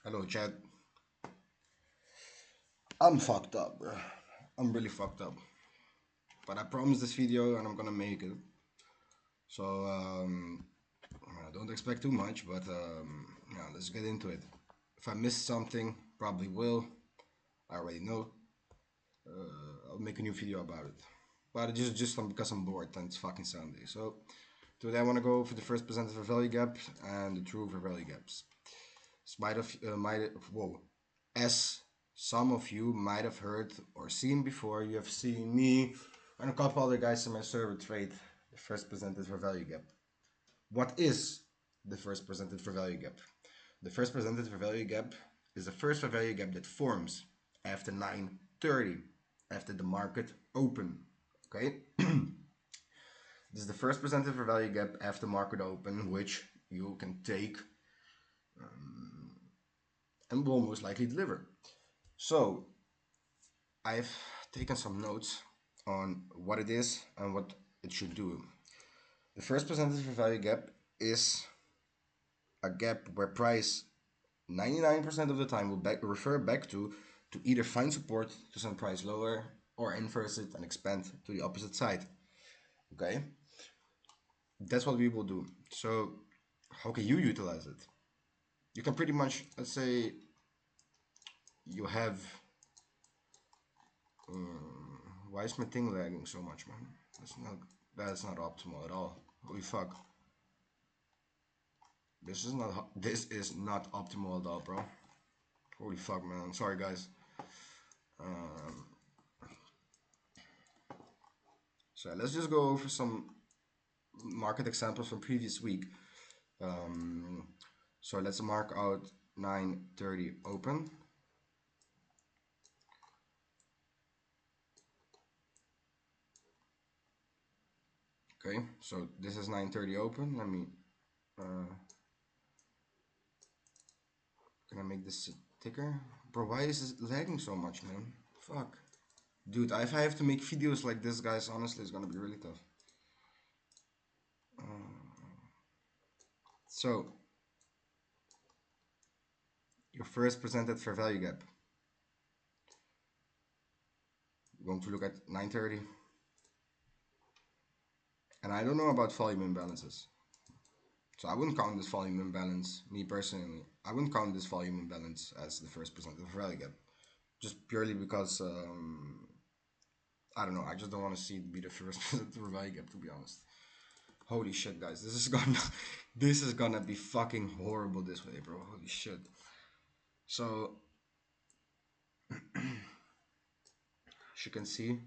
Hello, chat. I'm fucked up, bro. I'm really fucked up. But I promised this video and I'm gonna make it. So, don't expect too much, but yeah, let's get into it. If I missed something, probably will. I already know. I'll make a new video about it. But it's just because I'm bored and it's fucking Sunday. So, today I want to go for the first percent for value gap and the true for value gaps. Whoa, as some of you might have heard or seen before, you have seen me and a couple other guys in my server trade the first presented for value gap. What is the first presented for value gap? The first presented for value gap is the first for value gap that forms after 9:30, after the market open. Okay, this is the first presented for value gap after market open, which you can take and will most likely deliver. So I've taken some notes on what it is and what it should do. The first percentage for value gap is a gap where price 99% of the time will refer back to either find support to send price lower or inverse it and expand to the opposite side. Okay, that's what we will do. So how can you utilize it? You can pretty much, let's say you have why is my thing lagging so much, man? That's not optimal at all. Holy fuck. This is not optimal at all, bro. Holy fuck, man. Sorry, guys. Um, so let's just go over some market examples from previous week. Um, so let's mark out 9:30 open. Okay, so this is 9:30 open. Let me. Can I make this thicker? Bro, why is it lagging so much, man? Fuck. Dude, if I have to make videos like this, guys, honestly, it's gonna be really tough. So, your first presented fair value gap. We're going to look at 9:30. And I don't know about volume imbalances. So I wouldn't count this volume imbalance, me personally. I wouldn't count this volume imbalance as the first presented fair value gap. Just purely because, I don't know, I just don't want to see it be the first presented fair value gap, to be honest. Holy shit, guys, this is gonna be fucking horrible this way, bro. Holy shit. So, as you can see,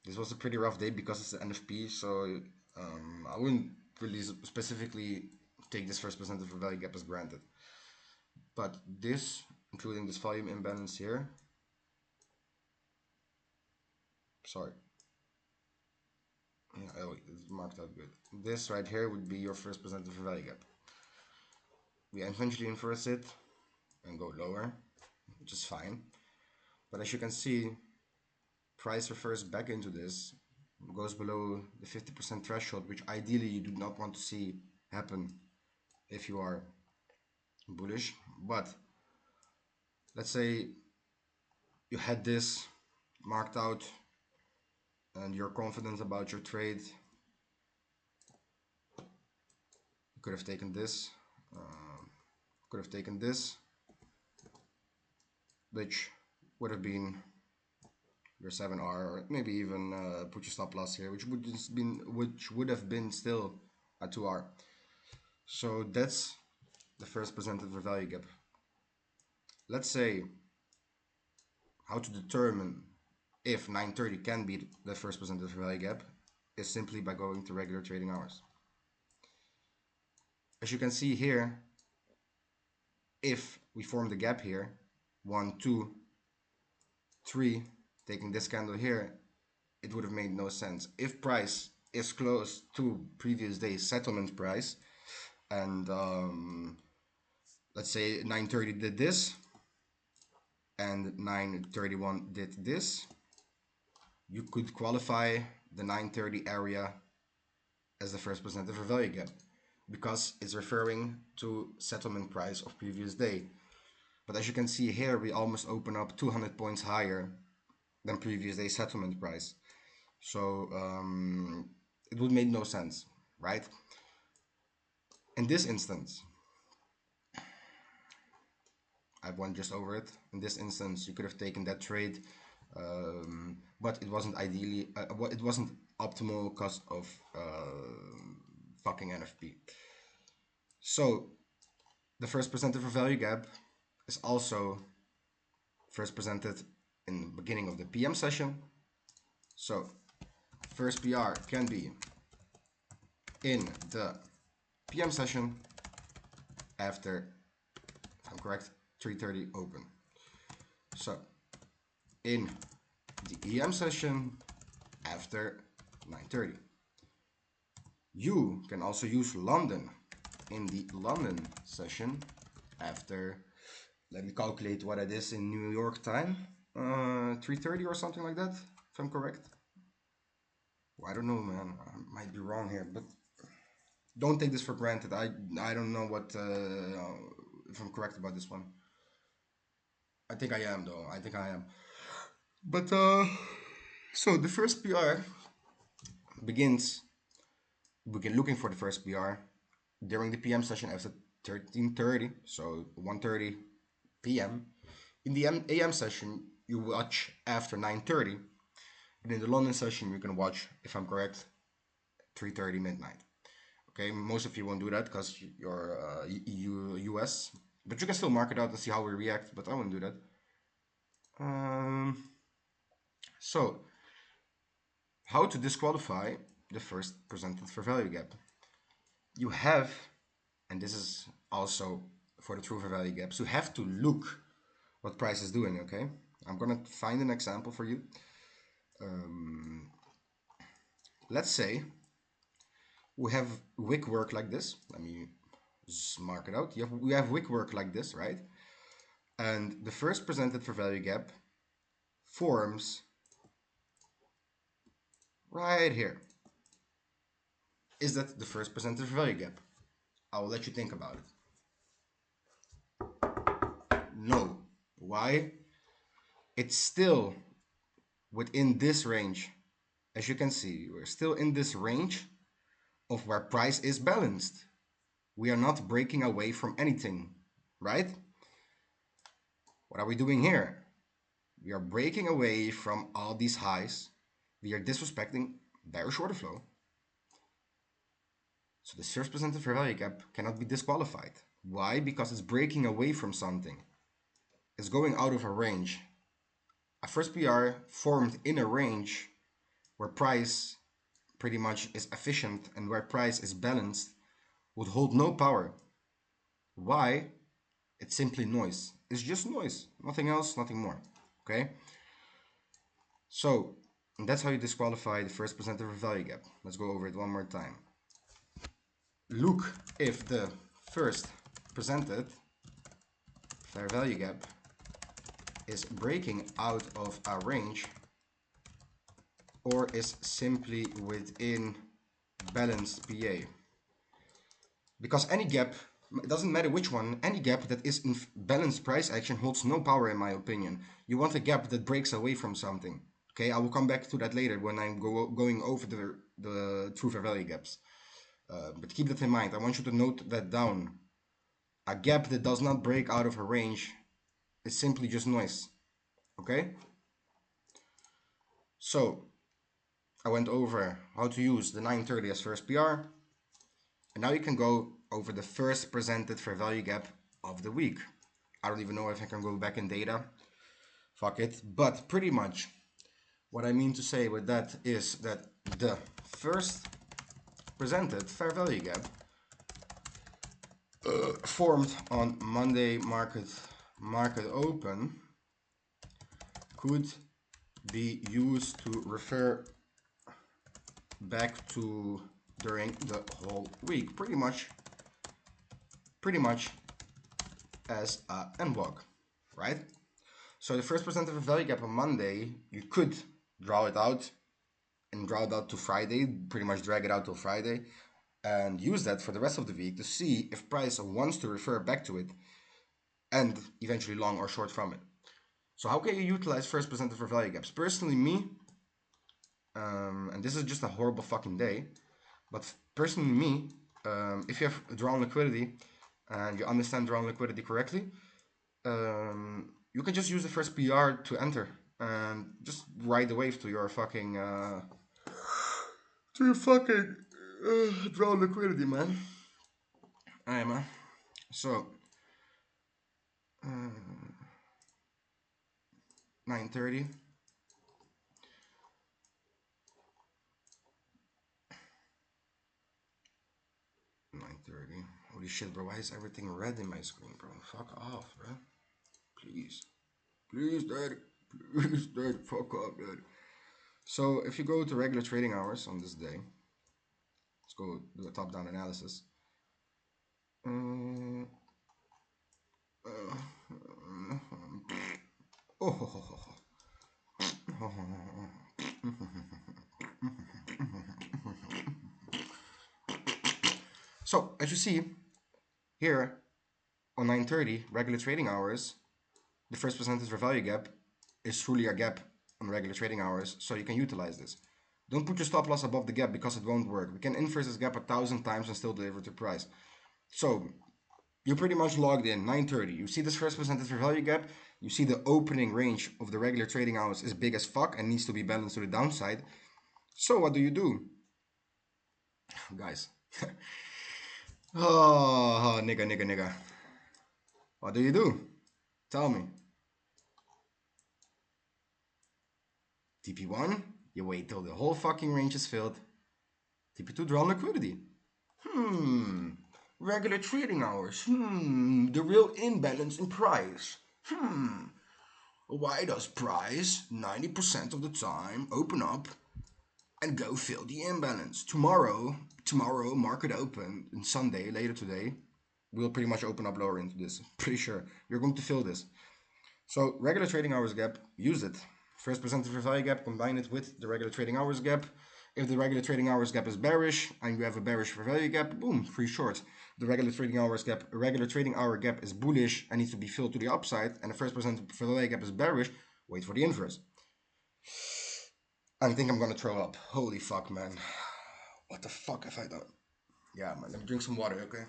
this was a pretty rough day because it's the NFP. So I wouldn't really specifically take this first percentage for value gap as granted. But this, including this volume imbalance here, sorry, yeah, oh, it's marked out good. This right here would be your first percentage for value gap. We eventually inverse it and go lower, which is fine. But as you can see, price refers back into this, goes below the 50% threshold, which ideally you do not want to see happen if you are bullish. But let's say you had this marked out and you're confident about your trade. You could have taken this, which would have been your 7R, or maybe even put your stop loss here, which would have been still a 2R. So that's the first presented for value gap. Let's say how to determine if 9:30 can be the first presented for value gap is simply by going to regular trading hours. As you can see here, if we form the gap here, 1, 2, 3, taking this candle here, it would have made no sense. If price is close to previous day's settlement price, and let's say 9:30 did this, and 9:31 did this, you could qualify the 9:30 area as the first presented for value gap because it's referring to settlement price of previous day. But as you can see here, we almost open up 200 points higher than previous day settlement price. So it would make no sense, right? In this instance, I went just over it. In this instance, you could have taken that trade, but it wasn't ideally, it wasn't optimal because of fucking NFP. So the first presented for value gap is also first presented in the beginning of the PM session. So first PR can be in the PM session after, if I'm correct, 3:30 open. So in the EM session after 9:30. You can also use London in the London session after, let me calculate what it is in New York time, 3:30 or something like that, if I'm correct. Well, I don't know, man. I might be wrong here, but don't take this for granted. I don't know what if I'm correct about this one. I think I am, though. I think I am. But so the first PR begins. Begin looking for the first PR during the PM session after 13:30, so 1:30 PM. In the AM session, you watch after 9:30, and in the London session, you can watch, if I'm correct, 3:30 midnight. Okay, most of you won't do that because you're US, but you can still mark it out and see how we react. But I won't do that. So, how to disqualify the first presented for value gap? You have, and this is also for the true for value gaps, you have to look what price is doing. Okay, I'm gonna find an example for you. Let's say we have wick work like this. Let me just mark it out. We have wick work like this, right? And the first presented for value gap forms right here. Is that the first presented for value gap? I will let you think about it. No. Why? It's still within this range. As you can see, we're still in this range of where price is balanced. We are not breaking away from anything, right? What are we doing here? We are breaking away from all these highs. We are disrespecting bearish order flow. So the first presented fair value gap cannot be disqualified. Why? Because it's breaking away from something. It's going out of a range. A first PR formed in a range where price pretty much is efficient and where price is balanced would hold no power. Why? It's simply noise. It's just noise. Nothing else, nothing more. Okay? So, that's how you disqualify the first presented value gap. Let's go over it one more time. Look if the first presented fair value gap is breaking out of a range or is simply within balanced PA. Because any gap, it doesn't matter which one, any gap that is in balanced price action holds no power in my opinion. You want a gap that breaks away from something. Okay, I will come back to that later when I'm going over the true fair value gaps. But keep that in mind. I want you to note that down. A gap that does not break out of a range is simply just noise. Okay? So, I went over how to use the 930 as first PR. And now you can go over the first presented fair value gap of the week. I don't even know if I can go back in data. Fuck it. But pretty much what I mean to say with that is that the first presented fair value gap formed on Monday market open could be used to refer back to during the whole week, pretty much as an NVOG, right? So the first presented value gap on Monday, you could draw it out and draw it out to Friday, pretty much drag it out till Friday, and use that for the rest of the week to see if price wants to refer back to it. and eventually long or short from it. So how can you utilize first presented fair value gaps? Personally, me, and this is just a horrible fucking day, but personally, me, if you have drawn liquidity and you understand drawn liquidity correctly, you can just use the first PR to enter and just ride the wave to your fucking drawn liquidity, man. Alright, man. So 9:30. 9:30. Holy shit, bro. Why is everything red in my screen, bro? Fuck off, bro. Please. Please, Dad. Please, Dad. Fuck off, Dad. So if you go to regular trading hours on this day, let's go do a top-down analysis. Oh. So as you see here on 9:30 regular trading hours, the first percentage for value gap is truly a gap on regular trading hours, so you can utilize this. Don't put your stop loss above the gap because it won't work. We can inverse this gap 1,000 times and still deliver to price. So you're pretty much logged in 9:30. You see this first percentage for value gap. You see the opening range of the regular trading hours is big as fuck and needs to be balanced to the downside. So what do? Guys. Oh, nigga. What do? Tell me. TP1, you wait till the whole fucking range is filled. TP2, drawn liquidity. Regular trading hours. The real imbalance in price. Why does price 90% of the time open up and go fill the imbalance? Tomorrow, market open, and Sunday, later today, we'll pretty much open up lower into this. Pretty sure you're going to fill this. So regular trading hours gap, use it. First percentage for value gap, combine it with the regular trading hours gap. If the regular trading hours gap is bearish and you have a bearish for value gap, boom, free short. The regular trading hour gap is bullish and needs to be filled to the upside, and the first percentage for value gap is bearish, wait for the inverse. I think I'm gonna throw up. Holy fuck, man. What the fuck have I done? Yeah, man, let me drink some water, okay?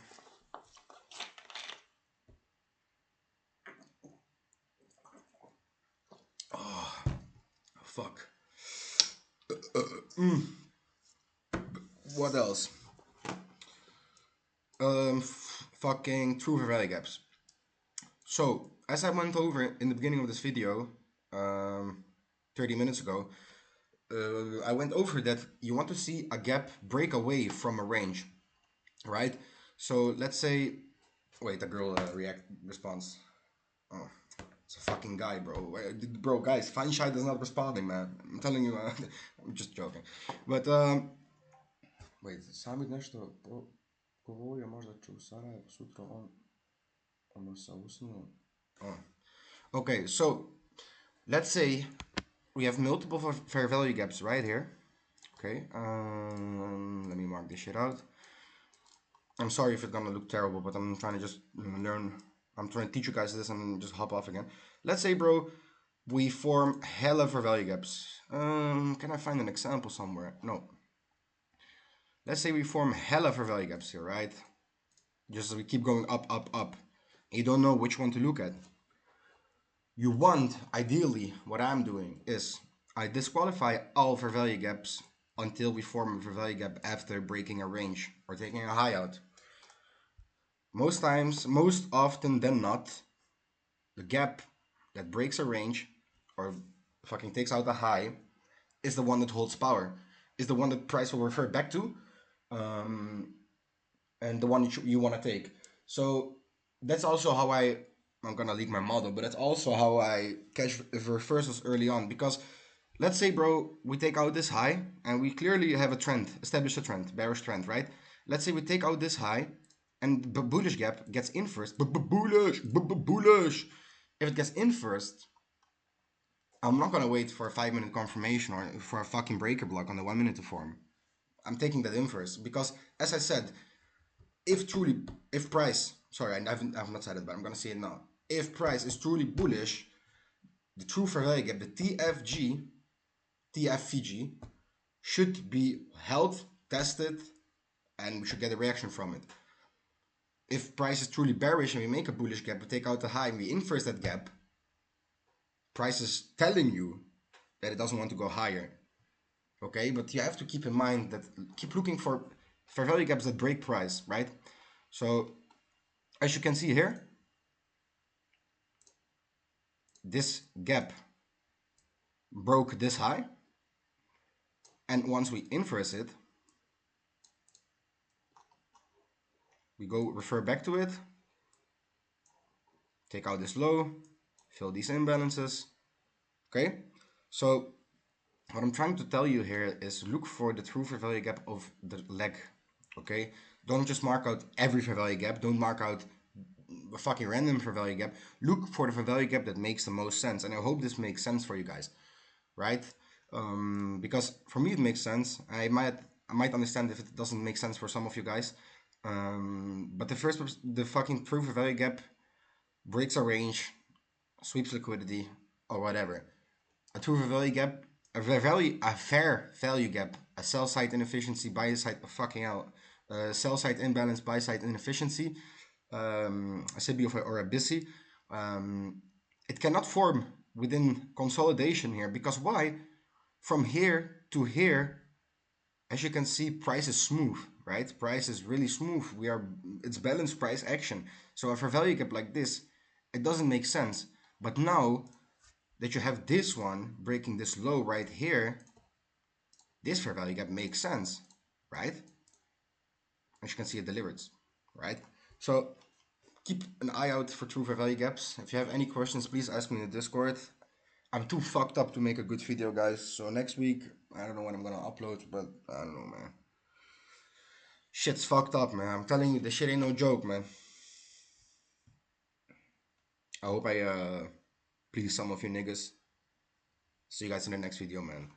Oh, fuck. What else? Fucking true for value gaps. So, as I went over in the beginning of this video, 30 minutes ago, I went over that you want to see a gap break away from a range, right? So let's say, wait, a girl responds. Oh, it's a fucking guy, bro. Bro, guys, fine shy is not responding, man. I'm telling you, I'm just joking. But wait, Sami nešto govorio možda ću u Sarajevo sutra ono sa usnu. Oh. Okay, so let's say we have multiple fair value gaps right here. Okay, let me mark this shit out. I'm sorry if it's gonna look terrible, but I'm trying to just learn. I'm trying to teach you guys this and just hop off again. Let's say, bro, we form hella fair value gaps. Can I find an example somewhere? No. Let's say we form hella fair value gaps here, right? Just as we keep going up. You don't know which one to look at. You want, ideally, what I'm doing is I disqualify all fair value gaps until we form a fair value gap after breaking a range or taking a high out. Most times, most often than not, the gap that breaks a range or fucking takes out a high is the one that holds power, is the one that price will refer back to, and the one you want to take. So that's also how I'm gonna leak my model, but that's also how I catch reversals early on. Because let's say, bro, we take out this high and we clearly have a trend, establish a trend, bearish trend, right? Let's say we take out this high and the bullish gap gets inversed. Bullish. If it gets inversed, I'm not gonna wait for a 5-minute confirmation or for a fucking breaker block on the 1 minute to form. I'm taking that inverse because, as I said, if price, sorry, I've not said it, but I'm gonna say it now. if price is truly bullish, the true fair value gap, the TFVG, should be held, tested, and we should get a reaction from it. If price is truly bearish and we make a bullish gap, we take out the high and we inverse that gap, price is telling you that it doesn't want to go higher. Okay, but you have to keep in mind that keep looking for fair value gaps that break price, right? So as you can see here, this gap broke this high, and once we inverse it, we go refer back to it, take out this low, fill these imbalances. Okay, so what I'm trying to tell you here is look for the true fair value gap of the leg. Okay, don't just mark out every fair value gap, don't mark out a fucking random fair value gap. Look for the fair value gap that makes the most sense, and I hope this makes sense for you guys, right? Because for me it makes sense. I might understand if it doesn't make sense for some of you guys. But the fucking true fair value gap breaks a range, sweeps liquidity, or whatever. A true fair value gap, a fair value gap, a sell side inefficiency, buy side fucking hell, sell side imbalance, buy side inefficiency, a SIBI or a BISI. It cannot form within consolidation here because why? From here to here, as you can see, price is smooth, right? Price is really smooth. It's balanced price action. So a fair value gap like this, it doesn't make sense. But now that you have this one breaking this low right here, this fair value gap makes sense, right? As you can see, it delivers, right? So keep an eye out for true fair value gaps. If you have any questions, please ask me in the Discord. I'm too fucked up to make a good video, guys. So next week, I don't know when I'm gonna upload, but I don't know, man. Shit's fucked up, man. I'm telling you, this shit ain't no joke, man. I hope I please some of you niggas. See you guys in the next video, man.